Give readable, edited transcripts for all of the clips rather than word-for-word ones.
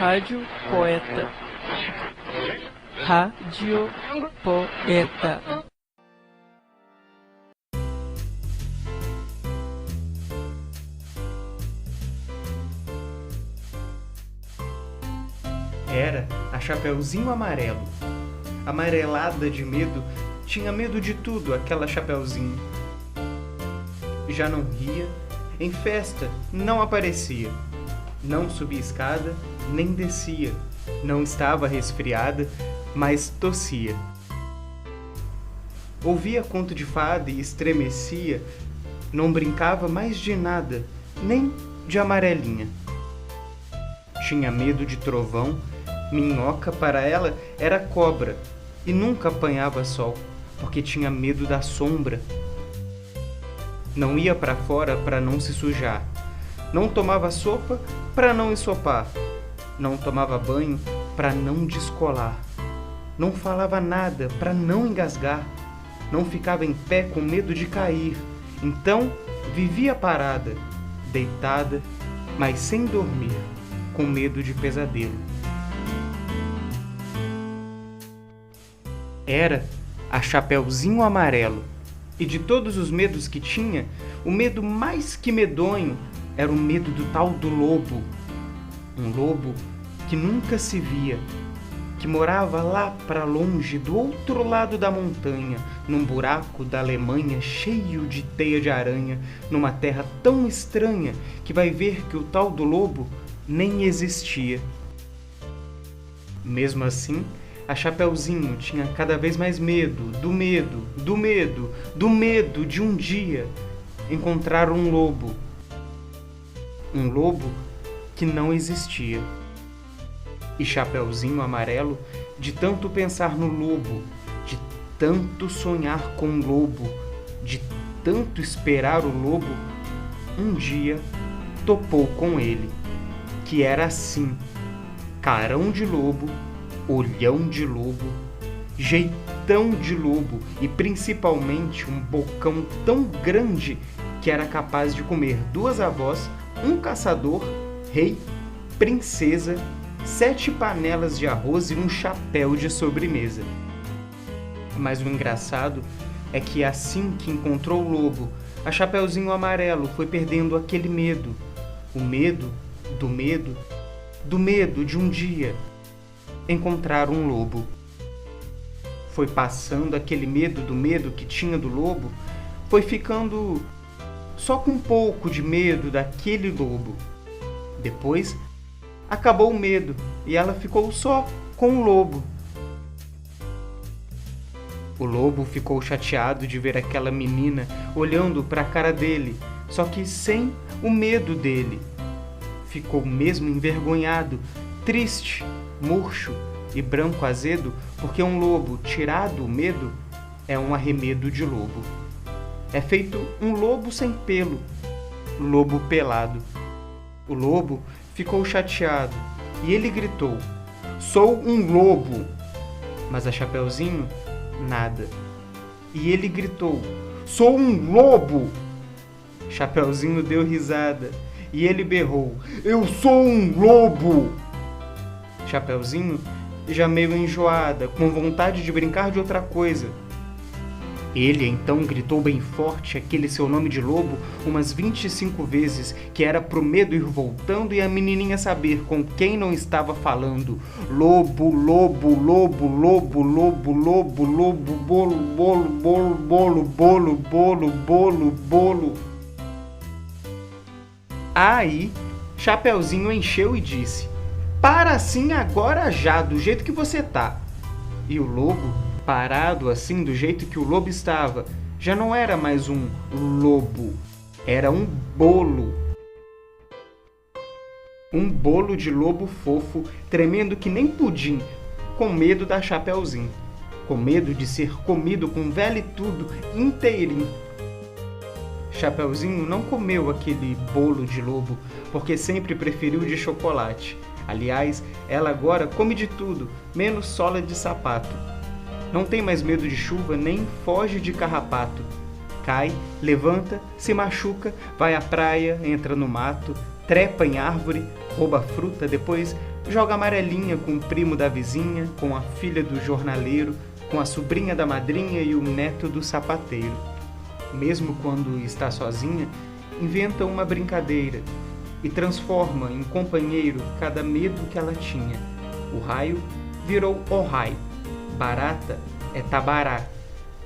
Rádio Poeta. Rádio Poeta. Era a Chapeuzinho Amarelo. Amarelada de medo, tinha medo de tudo aquela Chapeuzinho. Já não ria, em festa não aparecia, não subia escada, nem descia, não estava resfriada, mas tossia. Ouvia conto de fada e estremecia, não brincava mais de nada, nem de amarelinha. Tinha medo de trovão, minhoca para ela era cobra, e nunca apanhava sol, porque tinha medo da sombra. Não ia para fora para não se sujar, não tomava sopa para não ensopar, não tomava banho para não descolar, não falava nada para não engasgar, não ficava em pé com medo de cair, então vivia parada, deitada, mas sem dormir, com medo de pesadelo. Era a Chapeuzinho Amarelo, e de todos os medos que tinha, o medo mais que medonho era o medo do tal do lobo. Um lobo que nunca se via, que morava lá para longe, do outro lado da montanha, num buraco da Alemanha cheio de teia de aranha, numa terra tão estranha que vai ver que o tal do lobo nem existia. Mesmo assim, a Chapeuzinho tinha cada vez mais medo, do medo, do medo, do medo de um dia encontrar um lobo. Um lobo que não existia. E Chapeuzinho Amarelo, de tanto pensar no lobo, de tanto sonhar com o lobo, de tanto esperar o lobo, um dia topou com ele, que era assim, carão de lobo, olhão de lobo, jeitão de lobo e principalmente um bocão tão grande que era capaz de comer 2 avós, um caçador, rei, princesa, 7 panelas de arroz e um chapéu de sobremesa. Mas o engraçado é que assim que encontrou o lobo, a Chapeuzinho Amarelo foi perdendo aquele medo, o medo do medo, do medo de um dia encontrar um lobo. Foi passando aquele medo do medo que tinha do lobo, foi ficando só com um pouco de medo daquele lobo. Depois, acabou o medo e ela ficou só com o lobo. O lobo ficou chateado de ver aquela menina olhando para a cara dele, só que sem o medo dele. Ficou mesmo envergonhado, triste, murcho e branco azedo, porque um lobo tirado o medo é um arremedo de lobo. É feito um lobo sem pelo, lobo pelado. O lobo ficou chateado e ele gritou: "Sou um lobo!" Mas a Chapeuzinho, nada. E ele gritou: "Sou um lobo!" Chapeuzinho deu risada e ele berrou: "Eu sou um lobo!" Chapeuzinho, já meio enjoada, com vontade de brincar de outra coisa. Ele então gritou bem forte aquele seu nome de lobo umas 25 vezes, que era pro medo ir voltando e a menininha saber com quem não estava falando. Lobo, lobo, lobo, lobo, lobo, lobo, lobo, bolo, bolo, bolo, bolo, bolo, bolo, bolo, bolo. Aí, Chapeuzinho encheu e disse: "Para assim agora já, do jeito que você tá." E o lobo, parado assim do jeito que o lobo estava, já não era mais um lobo, era um bolo. Um bolo de lobo fofo, tremendo que nem pudim, com medo da Chapeuzinho, com medo de ser comido com vela e tudo, inteirinho. Chapeuzinho não comeu aquele bolo de lobo, porque sempre preferiu de chocolate. Aliás, ela agora come de tudo, menos sola de sapato. Não tem mais medo de chuva, nem foge de carrapato. Cai, levanta, se machuca, vai à praia, entra no mato, trepa em árvore, rouba fruta, depois joga amarelinha com o primo da vizinha, com a filha do jornaleiro, com a sobrinha da madrinha e o neto do sapateiro. Mesmo quando está sozinha, inventa uma brincadeira e transforma em companheiro cada medo que ela tinha. O raio virou Ohai, barata é Tabará,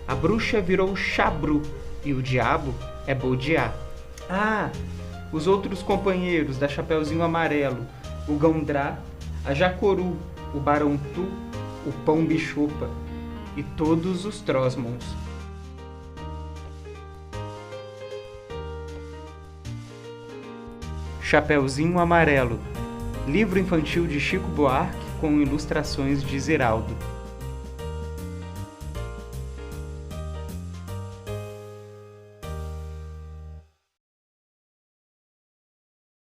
a bruxa virou Chabru e o diabo é Bodiá. Ah, os outros companheiros da Chapeuzinho Amarelo, o Gandrá, a Jacoru, o Barontu, o Pão Bichopa e todos os Trosmons. Chapeuzinho Amarelo, livro infantil de Chico Buarque com ilustrações de Ziraldo.